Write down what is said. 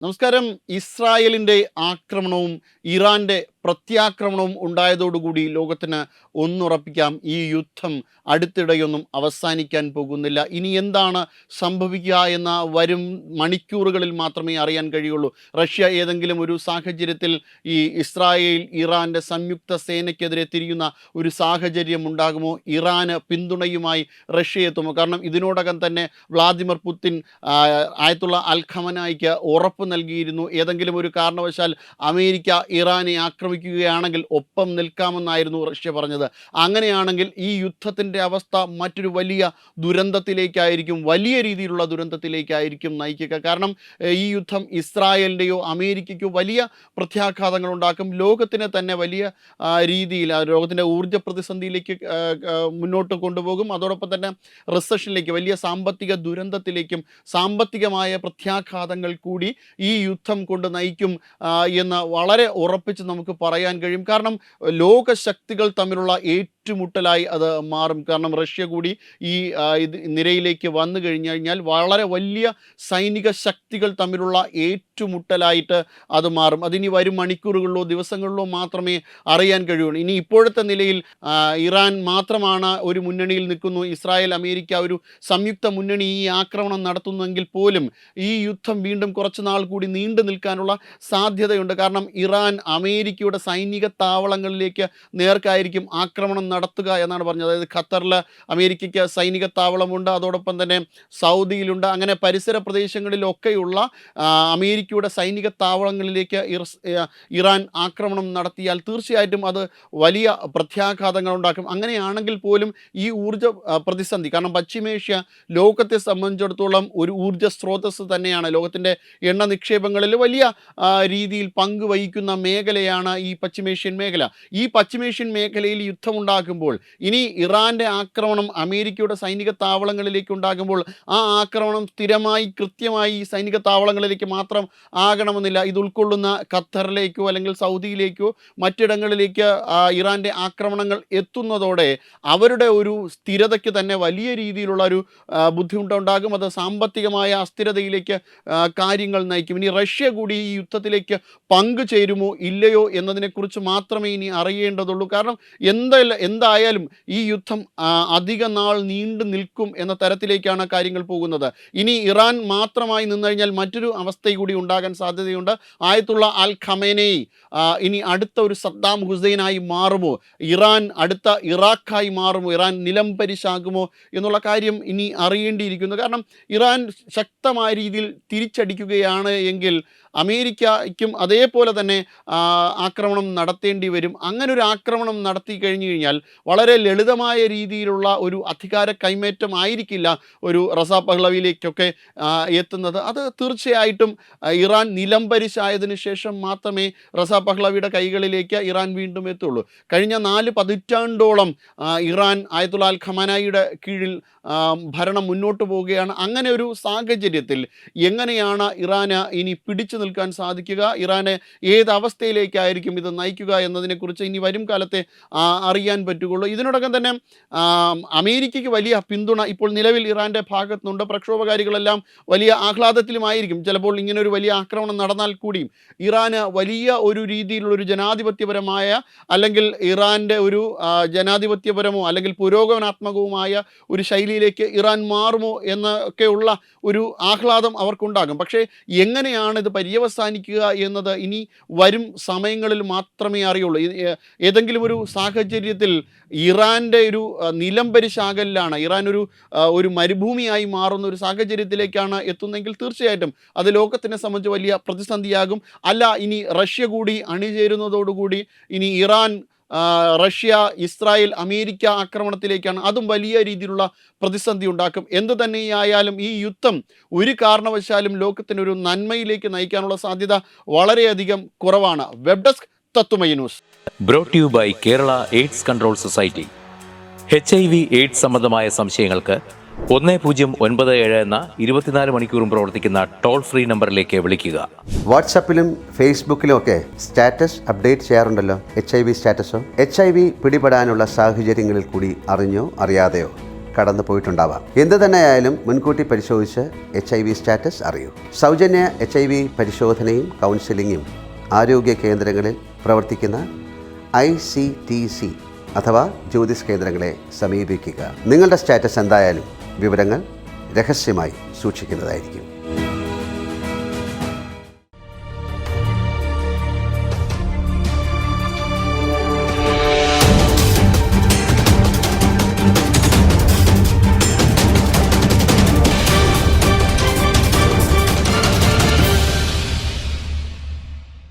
നമസ്കാരം. ഇസ്രായേലിൻ്റെ ആക്രമണവും ഇറാൻ്റെ പ്രത്യാക്രമണവും ഉണ്ടായതോടുകൂടി ലോകത്തിന് ഒന്നുറപ്പിക്കാം, ഈ യുദ്ധം അടുത്തിടെയൊന്നും അവസാനിക്കാൻ പോകുന്നില്ല. ഇനി എന്താണ് സംഭവിക്കുക എന്ന വരും മണിക്കൂറുകളിൽ മാത്രമേ അറിയാൻ കഴിയുള്ളൂ. റഷ്യ ഏതെങ്കിലും ഒരു സാഹചര്യത്തിൽ ഈ ഇസ്രായേൽ ഇറാൻ്റെ സംയുക്ത സേനയ്ക്കെതിരെ തിരിയുന്ന ഒരു സാഹചര്യം ഉണ്ടാകുമോ? ഇറാന് പിന്തുണയുമായി റഷ്യ എത്തുമോ? കാരണം ഇതിനോടകം തന്നെ വ്ളാദിമിർ പുടിൻ ആയത്തുള്ള അൽ ഖമനായിക്ക് ഉറപ്പ് നൽകിയിരുന്നു, ഏതെങ്കിലും ഒരു കാരണവശാൽ അമേരിക്ക ഇറാനെ ആക്രമിക്കുകയാണെങ്കിൽ ഒപ്പം നിൽക്കാമെന്നായിരുന്നു റഷ്യ പറഞ്ഞത്. അങ്ങനെയാണെങ്കിൽ ഈ യുദ്ധത്തിൻ്റെ അവസ്ഥ മറ്റൊരു വലിയ ദുരന്തത്തിലേക്കായിരിക്കും, വലിയ രീതിയിലുള്ള ദുരന്തത്തിലേക്കായിരിക്കും നയിക്കുക. കാരണം ഈ യുദ്ധം ഇസ്രായേലിൻ്റെയോ അമേരിക്കയ്ക്കോ വലിയ പ്രത്യാഘാതങ്ങൾ ഉണ്ടാക്കും, ലോകത്തിനെ തന്നെ വലിയ രീതിയിൽ ലോകത്തിൻ്റെ ഊർജ്ജ പ്രതിസന്ധിയിലേക്ക് മുന്നോട്ട് കൊണ്ടുപോകും. അതോടൊപ്പം തന്നെ റിസഷനിലേക്ക്, വലിയ സാമ്പത്തിക ദുരന്തത്തിലേക്കും സാമ്പത്തികമായ പ്രത്യാഘാതങ്ങൾ കൂടി ഈ യുദ്ധം കൊണ്ട് നയിക്കും എന്ന് വളരെ ഉറപ്പിച്ച് നമുക്ക് പറയാൻ കഴിയും. കാരണം ലോകശക്തികൾ തമ്മിലുള്ള ഏറ്റുമുട്ടലായി അത് മാറും. കാരണം റഷ്യ കൂടി ഈ നിരയിലേക്ക് വന്നു കഴിഞ്ഞാൽ വളരെ വലിയ സൈനിക ശക്തികൾ തമ്മിലുള്ള ഏറ്റുമുട്ടലായിട്ട് അത് മാറും. അതിനി വരും മണിക്കൂറുകളിലോ ദിവസങ്ങളിലോ മാത്രമേ അറിയാൻ കഴിയുള്ളൂ. ഇനി ഇപ്പോഴത്തെ നിലയിൽ ഇറാൻ മാത്രമാണ് ഒരു മുന്നണിയിൽ നിൽക്കുന്നു, ഇസ്രായേൽ അമേരിക്ക ഒരു സംയുക്ത മുന്നണി ഈ ആക്രമണം നടത്തുന്നെങ്കിൽ പോലും ഈ യുദ്ധം വീണ്ടും കുറച്ച് നാൾ കൂടി നീണ്ടു നിൽക്കാനുള്ള സാധ്യതയുണ്ട്. കാരണം ഇറാൻ അമേരിക്കയുടെ സൈനിക താവളങ്ങളിലേക്ക് നേർക്കായിരിക്കും ആക്രമണം നടത്തുക എന്നാണ് പറഞ്ഞത്. അതായത് ഖത്തറിൽ അമേരിക്കയ്ക്ക് സൈനിക താവളമുണ്ട്, അതോടൊപ്പം തന്നെ സൗദിയിലുണ്ട്. അങ്ങനെ പരിസര പ്രദേശങ്ങളിലൊക്കെയുള്ള അമേരിക്കയുടെ സൈനിക താവളങ്ങളിലേക്ക് ഇറാൻ ആക്രമണം നടത്തിയാൽ തീർച്ചയായിട്ടും അത് വലിയ പ്രത്യാഘാതങ്ങൾ ഉണ്ടാക്കും. അങ്ങനെയാണെങ്കിൽ പോലും ഈ ഊർജ്ജ പ്രതിസന്ധി, കാരണം പശ്ചിമേഷ്യ ലോകത്തെ സംബന്ധിച്ചിടത്തോളം ഒരു ഊർജ്ജ സ്രോതസ് തന്നെയാണ്, ലോകത്തിൻ്റെ എണ്ണ നിക്ഷേപങ്ങളിൽ വലിയ രീതിയിൽ പങ്കുവഹിക്കുന്ന മേഖലയാണ് ഈ പശ്ചിമേഷ്യൻ മേഖല. ഈ പശ്ചിമേഷ്യൻ മേഖലയിൽ യുദ്ധമുണ്ടാകുമ്പോൾ ഇനി ഇറാൻ്റെ ആക്രമണം അമേരിക്കയുടെ സൈനിക താവളങ്ങളിലേക്ക് ഉണ്ടാകുമ്പോൾ ആ ആക്രമണം സ്ഥിരമായി കൃത്യമായി ഈ സൈനിക താവളങ്ങളിലേക്ക് മാത്രം ആകണമെന്നില്ല. ഇത് ഉൾക്കൊള്ളുന്ന ഖത്തറിലേക്കോ അല്ലെങ്കിൽ സൗദിയിലേക്കോ മറ്റിടങ്ങളിലേക്ക് ഇറാൻ്റെ ആക്രമണങ്ങൾ എത്തുന്നതോടെ അവരുടെ ഒരു സ്ഥിരതയ്ക്ക് തന്നെ വലിയ രീതിയിലുള്ള ഒരു ബുദ്ധിമുട്ടുണ്ടാകും. അത് സാമ്പത്തികമായ അസ്ഥിരതയിലേക്ക് കാര്യങ്ങൾ നയിക്കും. ഇനി റഷ്യ കൂടി ഈ യുദ്ധത്തിലേക്ക് പങ്കുചേരുമോ ഇല്ലയോ എന്നതിനെക്കുറിച്ച് മാത്രമേ ഇനി അറിയേണ്ടതുള്ളൂ. കാരണം എന്തായാലും ഈ യുദ്ധം അധിക നാൾ നീണ്ടു നിൽക്കും എന്ന തരത്തിലേക്കാണ് കാര്യങ്ങൾ പോകുന്നത്. ഇനി ഇറാൻ മാത്രമായി നിന്നു കഴിഞ്ഞാൽ മറ്റൊരു അവസ്ഥ കൂടി ഉണ്ടാകാൻ സാധ്യതയുണ്ട്. ആയത്തുള്ള അൽ ഖമേനെയി ഇനി അടുത്ത ഒരു സദ്ദാം ഹുസൈനായി മാറുമോ? ഇറാൻ അടുത്ത ഇറാഖായി മാറുമോ? ഇറാൻ നിലംപരിശാകുമോ എന്നുള്ള കാര്യം ഇനി അറിയേണ്ടിയിരിക്കുന്നു. കാരണം ഇറാൻ ശക്തമായ രീതിയിൽ തിരിച്ചടിക്കുകയാണ് എങ്കിൽ അമേരിക്കയ്ക്കും അതേപോലെ തന്നെ ആക്രമണം നടത്തേണ്ടി വരും. അങ്ങനെ ഒരു ആക്രമണം നടത്തി കഴിഞ്ഞു കഴിഞ്ഞാൽ വളരെ ലളിതമായ രീതിയിലുള്ള ഒരു അധികാര കൈമാറ്റം ആയിരിക്കില്ല ഒരു റസാ പഹ്ലവിയിലേക്കൊക്കെ എത്തുന്നത്. അത് തീർച്ചയായിട്ടും ഇറാൻ നിലംപരിശായതിനു ശേഷം മാത്രമേ റസാ പഹ്ലവിയുടെ കൈകളിലേക്ക് ഇറാൻ വീണ്ടും എത്തുള്ളൂ. കഴിഞ്ഞ 4 പതിറ്റാണ്ടോളം ഇറാൻ ആയത്തുള്ള അൽ ഖമനായിയുടെ കീഴിൽ ഭരണം മുന്നോട്ട് പോവുകയാണ്. അങ്ങനെ ഒരു സാഹചര്യത്തിൽ എങ്ങനെയാണ് ഇറാന് ഇനി പിടിച്ചു നിൽക്കാൻ സാധിക്കുക, ഇറാനെ ഏത് അവസ്ഥയിലേക്കായിരിക്കും ഇത് നയിക്കുക എന്നതിനെക്കുറിച്ച് ഇനി വരും കാലത്തെ അറിയാൻ പറ്റുകയുള്ളൂ. ഇതിനോടകം തന്നെ അമേരിക്കയ്ക്ക് വലിയ പിന്തുണ ഇപ്പോൾ നിലവിൽ ഇറാൻ്റെ ഭാഗത്തുനിന്നുണ്ട്. പ്രക്ഷോഭകാരികളെല്ലാം വലിയ ആഹ്ലാദത്തിലുമായിരിക്കും. ചിലപ്പോൾ ഇങ്ങനൊരു വലിയ ആക്രമണം നടന്നാൽ കൂടിയും ഇറാന് വലിയ ഒരു രീതിയിലുള്ളൊരു ജനാധിപത്യപരമായ അല്ലെങ്കിൽ ഇറാൻ്റെ ഒരു ജനാധിപത്യപരമോ അല്ലെങ്കിൽ പുരോഗമനാത്മകവുമായ ഒരു ശൈലിയിലേക്ക് ഇറാൻ മാറുമോ എന്നൊക്കെയുള്ള ഒരു ആഹ്ലാദം അവർക്കുണ്ടാകും. പക്ഷേ എങ്ങനെയാണ് ഇത് പര്യവസാനിക്കുക എന്നത് ഇനി വരും സമയങ്ങളിൽ മാത്രമേ അറിയുള്ളൂ. ഏതെങ്കിലും ഒരു സാഹചര്യത്തിൽ ഇറാൻ്റെ ഒരു നിലംപരിശാകലിലാണ്, ഇറാൻ ഒരു മരുഭൂമിയായി മാറുന്ന ഒരു സാഹചര്യത്തിലേക്കാണ് എത്തുന്നതെങ്കിൽ തീർച്ചയായിട്ടും അത് ലോകത്തിനെ സംബന്ധിച്ച് വലിയ പ്രതിസന്ധിയാകും. അല്ല, ഇനി റഷ്യ കൂടി അണിചേരുന്നതോടുകൂടി ഇനി ഇറാൻ റഷ്യ ഇസ്രായേൽ അമേരിക്ക ആക്രമണത്തിലേക്കാണ്, അതും വലിയ രീതിയിലുള്ള പ്രതിസന്ധി ഉണ്ടാക്കും. എന്തു തന്നെയായാലും ഈ യുദ്ധം ഒരു കാരണവശാലും ലോകത്തിനൊരു നന്മയിലേക്ക് നയിക്കാനുള്ള സാധ്യത വളരെയധികം കുറവാണ്. വെബ് ഡെസ്ക് തത്തുമൈ news. Brought you by Kerala AIDS control society. HIV AIDS സംബന്ധമായ സംശയങ്ങൾക്ക് 1097 എന്ന 24 മണിക്കൂറും പ്രവർത്തിക്കുന്ന ടോൾ ഫ്രീ നമ്പറിലേക്ക് വിളിക്കുക. വാട്സാപ്പിലും ഫേസ്ബുക്കിലും ഒക്കെ സ്റ്റാറ്റസ് അപ്ഡേറ്റ് ചെയ്യാറുണ്ടല്ലോ, HIV സ്റ്റാറ്റസോ. HIV പിടിപെടാനുള്ള സാഹചര്യങ്ങളിൽ കൂടി അറിഞ്ഞോ അറിയാതെയോ കടന്നു പോയിട്ടുണ്ടാവാം. എന്തു തന്നെയായാലും മുൻകൂട്ടി പരിശോധിച്ച് HIV സ്റ്റാറ്റസ് അറിയൂ. സൗജന്യ HIV പരിശോധനയും കൗൺസിലിങ്ങും ആരോഗ്യ കേന്ദ്രങ്ങളിൽ പ്രവർത്തിക്കുന്ന ICTC അഥവാ ജ്യോതിസ് കേന്ദ്രങ്ങളെ സമീപിക്കുക. നിങ്ങളുടെ സ്റ്റാറ്റസ് എന്തായാലും വിവരങ്ങൾ രഹസ്യമായി സൂക്ഷിക്കുന്നതായിരിക്കും.